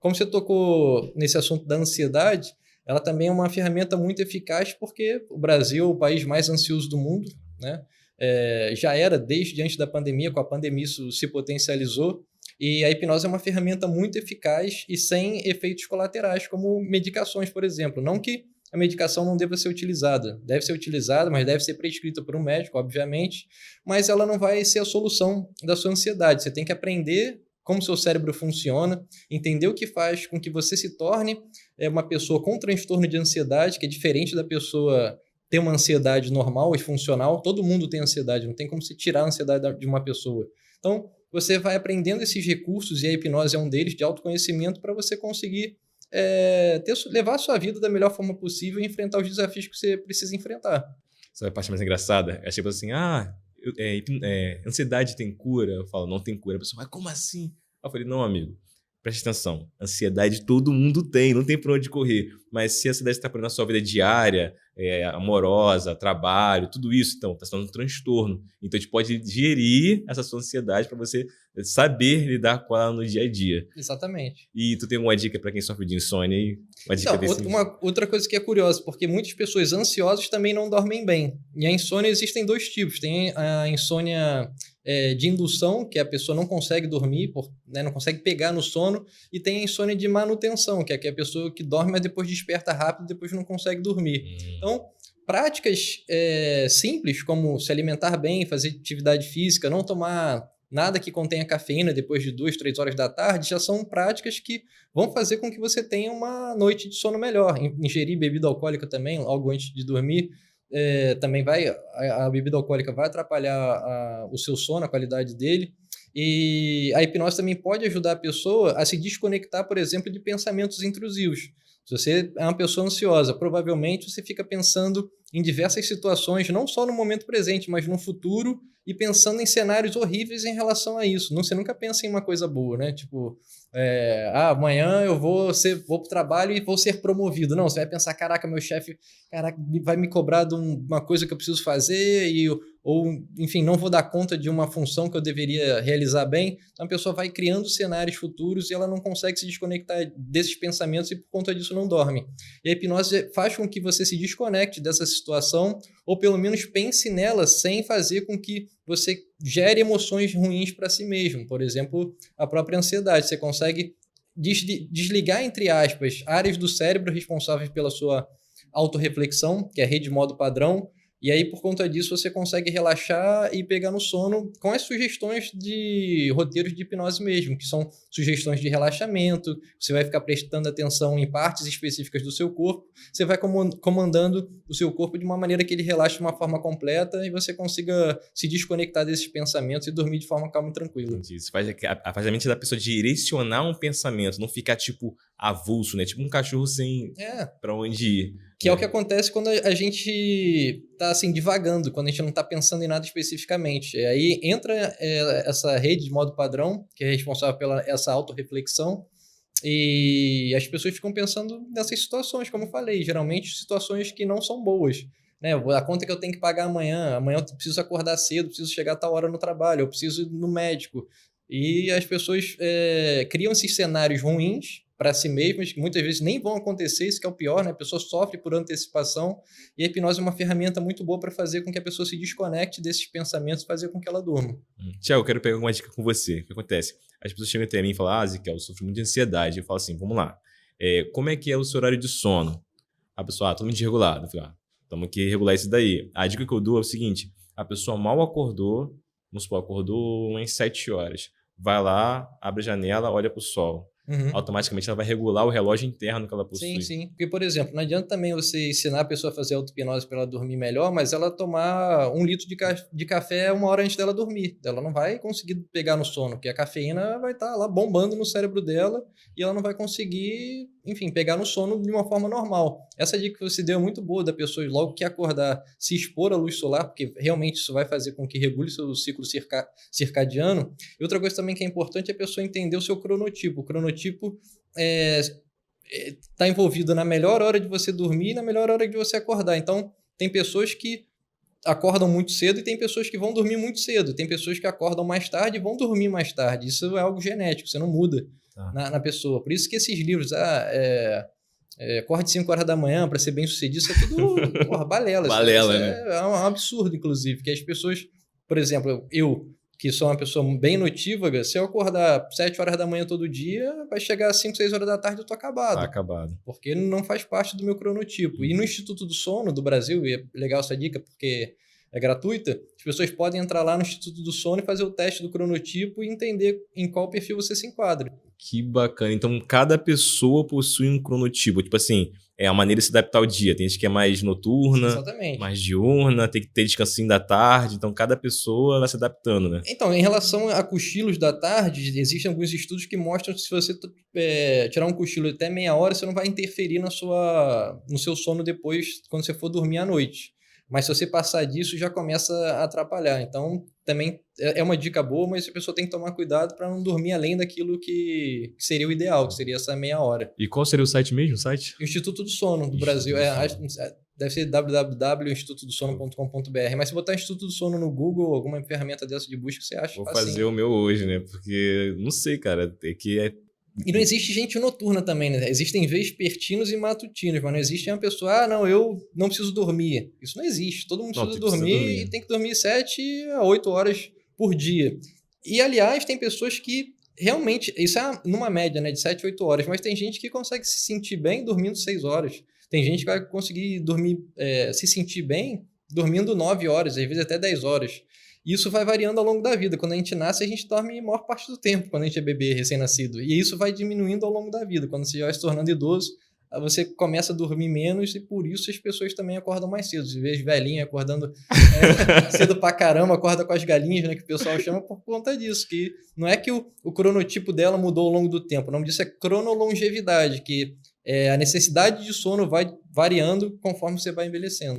como você tocou nesse assunto da ansiedade, ela também é uma ferramenta muito eficaz porque o Brasil é o país mais ansioso do mundo, né? Já era desde antes da pandemia, com a pandemia isso se potencializou, e a hipnose é uma ferramenta muito eficaz e sem efeitos colaterais, como medicações, por exemplo. Não que a medicação não deva ser utilizada. Deve ser utilizada, mas deve ser prescrita por um médico, obviamente, mas ela não vai ser a solução da sua ansiedade. Você tem que aprender como seu cérebro funciona, entender o que faz com que você se torne uma pessoa com transtorno de ansiedade, que é diferente da pessoa ter uma ansiedade normal e funcional. Todo mundo tem ansiedade, não tem como se tirar a ansiedade de uma pessoa. Então, você vai aprendendo esses recursos, e a hipnose é um deles, de autoconhecimento, para você conseguir levar a sua vida da melhor forma possível e enfrentar os desafios que você precisa enfrentar. Essa é a parte mais engraçada. É tipo assim, ansiedade tem cura? Eu falo, não tem cura. A pessoa, mas como assim? Eu falei, não, amigo, preste atenção. Ansiedade todo mundo tem, não tem por onde correr. Mas se a ansiedade está por na sua vida diária, amorosa, trabalho, tudo isso, então, está sendo um transtorno. Então, a gente pode gerir essa sua ansiedade para você saber lidar com ela no dia a dia. Exatamente. E tu tem alguma dica para quem sofre de insônia aí? Uma dica outra coisa que é curiosa, porque muitas pessoas ansiosas também não dormem bem. E a insônia existem dois tipos. Tem a insônia de indução, que a pessoa não consegue dormir, não consegue pegar no sono, e tem a insônia de manutenção, que é a pessoa que dorme, mas depois desperta rápido, depois não consegue dormir. Então, práticas simples, como se alimentar bem, fazer atividade física, não tomar nada que contenha cafeína depois de 2, 3 horas da tarde, já são práticas que vão fazer com que você tenha uma noite de sono melhor. Ingerir bebida alcoólica também, logo antes de dormir, também a bebida alcoólica vai atrapalhar o seu sono, a qualidade dele. E a hipnose também pode ajudar a pessoa a se desconectar, por exemplo, de pensamentos intrusivos. Se você é uma pessoa ansiosa, provavelmente você fica pensando em diversas situações, não só no momento presente, mas no futuro, e pensando em cenários horríveis em relação a isso. Você nunca pensa em uma coisa boa, né? Tipo, amanhã eu vou para o trabalho e vou ser promovido. Não, você vai pensar, caraca, meu chefe vai me cobrar de uma coisa que eu preciso fazer, ou, enfim, não vou dar conta de uma função que eu deveria realizar bem. Então, a pessoa vai criando cenários futuros e ela não consegue se desconectar desses pensamentos e, por conta disso, não dorme. E a hipnose faz com que você se desconecte dessa situação, ou pelo menos pense nela sem fazer com que você gere emoções ruins para si mesmo. Por exemplo, a própria ansiedade. Você consegue desligar, entre aspas, áreas do cérebro responsáveis pela sua autorreflexão, que é a rede modo padrão, e aí, por conta disso, você consegue relaxar e pegar no sono com as sugestões de roteiros de hipnose mesmo, que são sugestões de relaxamento. Você vai ficar prestando atenção em partes específicas do seu corpo. Você vai comandando o seu corpo de uma maneira que ele relaxe de uma forma completa e você consiga se desconectar desses pensamentos e dormir de forma calma e tranquila. Isso faz a mente da pessoa direcionar um pensamento, não ficar tipo avulso, né? Tipo um cachorro sem para onde ir. Que é o que acontece quando a gente tá assim, divagando, quando a gente não tá pensando em nada especificamente. Aí entra essa rede de modo padrão, que é responsável pela essa autorreflexão, e as pessoas ficam pensando nessas situações, como eu falei, geralmente situações que não são boas. Né? A conta que eu tenho que pagar amanhã eu preciso acordar cedo, preciso chegar a tal hora no trabalho, eu preciso ir no médico. E as pessoas criam esses cenários ruins para si mesmas, que muitas vezes nem vão acontecer, isso que é o pior, né? A pessoa sofre por antecipação, e a hipnose é uma ferramenta muito boa para fazer com que a pessoa se desconecte desses pensamentos e fazer com que ela durma. Tiago, eu quero pegar uma dica com você. O que acontece? As pessoas chegam até mim e falam, Zica, eu sofro muito de ansiedade. Eu falo assim, vamos lá, como é que é o seu horário de sono? A pessoa, totalmente desregulado. Eu falo, estamos aqui regular isso daí. A dica que eu dou é o seguinte, a pessoa mal acordou, vamos supor, acordou umas 7 horas, vai lá, abre a janela, olha para o sol. Automaticamente ela vai regular o relógio interno que ela possui. Sim. Porque, por exemplo, não adianta também você ensinar a pessoa a fazer auto-hipnose para ela dormir melhor, mas ela tomar 1 litro de café 1 hora antes dela dormir. Ela não vai conseguir pegar no sono, porque a cafeína vai estar lá bombando no cérebro dela e ela não vai conseguir, enfim, pegar no sono de uma forma normal. Essa dica que você deu é muito boa, da pessoa logo que acordar se expor à luz solar, porque realmente isso vai fazer com que regule seu ciclo circadiano. E outra coisa também que é importante é a pessoa entender o seu cronotipo. O cronotipo está envolvido na melhor hora de você dormir e na melhor hora de você acordar. Então, tem pessoas que acordam muito cedo e tem pessoas que vão dormir muito cedo. Tem pessoas que acordam mais tarde e vão dormir mais tarde. Isso é algo genético, você não muda. na pessoa. Por isso que esses livros, acorde 5 horas da manhã para ser bem sucedido, isso é tudo balela. Balela, isso né? é um absurdo, inclusive, que as pessoas, por exemplo, eu, que sou uma pessoa bem notívaga, se eu acordar 7 horas da manhã todo dia, vai chegar às 5, 6 horas da tarde e eu tô acabado. Tá acabado. Porque não faz parte do meu cronotipo. E no Instituto do Sono do Brasil, e é legal essa dica porque é gratuita, as pessoas podem entrar lá no Instituto do Sono e fazer o teste do cronotipo e entender em qual perfil você se enquadra. Que bacana. Então, cada pessoa possui um cronotipo. Tipo assim, é a maneira de se adaptar ao dia. Tem gente que é mais noturna, Exatamente. mais diurna, tem que ter descansinho da tarde. Então, cada pessoa vai se adaptando, né? Então, em relação a cochilos da tarde, existem alguns estudos que mostram que se você tirar um cochilo até meia hora, você não vai interferir no seu sono depois, quando você for dormir à noite. Mas se você passar disso, já começa a atrapalhar. Então, também é uma dica boa, mas a pessoa tem que tomar cuidado para não dormir além daquilo que seria o ideal, que seria essa meia hora. E qual seria o site mesmo? O site? O Instituto do Sono do Brasil. Deve ser www.institutodosono.com.br. Mas se botar Instituto do Sono no Google, alguma ferramenta dessa de busca, você acha. Vou fazer o meu hoje, né? Porque, não sei, cara, E não existe gente noturna também, né? Existem vespertinos e matutinos, mas não existe uma pessoa, eu não preciso dormir. Isso não existe. Todo mundo precisa dormir e tem que dormir 7 a 8 horas por dia. E, aliás, tem pessoas que realmente, isso é numa média, né, de 7 a 8 horas, mas tem gente que consegue se sentir bem dormindo 6 horas. Tem gente que vai conseguir dormir, se sentir bem dormindo 9 horas, às vezes até 10 horas. Isso vai variando ao longo da vida. Quando a gente nasce, a gente dorme a maior parte do tempo, quando a gente é bebê recém-nascido. E isso vai diminuindo ao longo da vida. Quando você já vai se tornando idoso, você começa a dormir menos e por isso as pessoas também acordam mais cedo. Você vê as velhinhas acordando cedo pra caramba, acorda com as galinhas, né, que o pessoal chama por conta disso. Que não é que o cronotipo dela mudou ao longo do tempo. O nome disso é cronolongevidade, que a necessidade de sono vai variando conforme você vai envelhecendo.